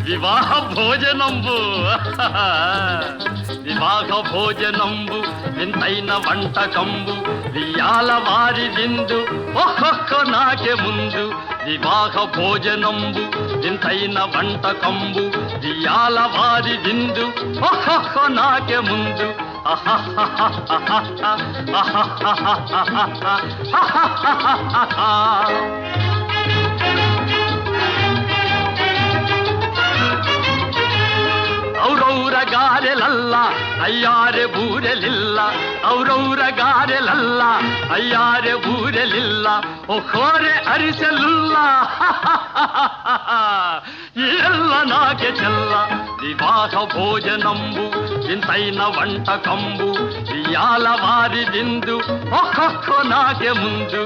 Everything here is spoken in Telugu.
వివాహ భోజనంబు వివాహ భోజనంబు వింతైన వంటకంబు వియాల వారి విందు ఒక్కొక్క నాకే ముందు వివాహ భోజనంబు వింతైన వంటకంబు వియాల వారి విందు ఒక్కొక్క నాకే ముందు ಔರೌರ ಗಾರೆಲಲ್ಲ ಅಯ್ಯಾರೆ ಬೂರೆಲಿಲ್ಲ ಔರೌರ ಗಾರೆಲಲ್ಲ ಅಯ್ಯಾರೆ ಬೂರೆಲಿಲ್ಲ ಒಖೋರೆ ಅರಿಸಲಿಲ್ಲ ಎಲ್ಲ ನಾಕೆ ಚೆಲ್ಲ ವಿವಾಹ ಭೋಜನಂಬು ಇಂತೈನ వంటకంబు వియాల వారి విందు ఒక్కొక్క నాకే ముందు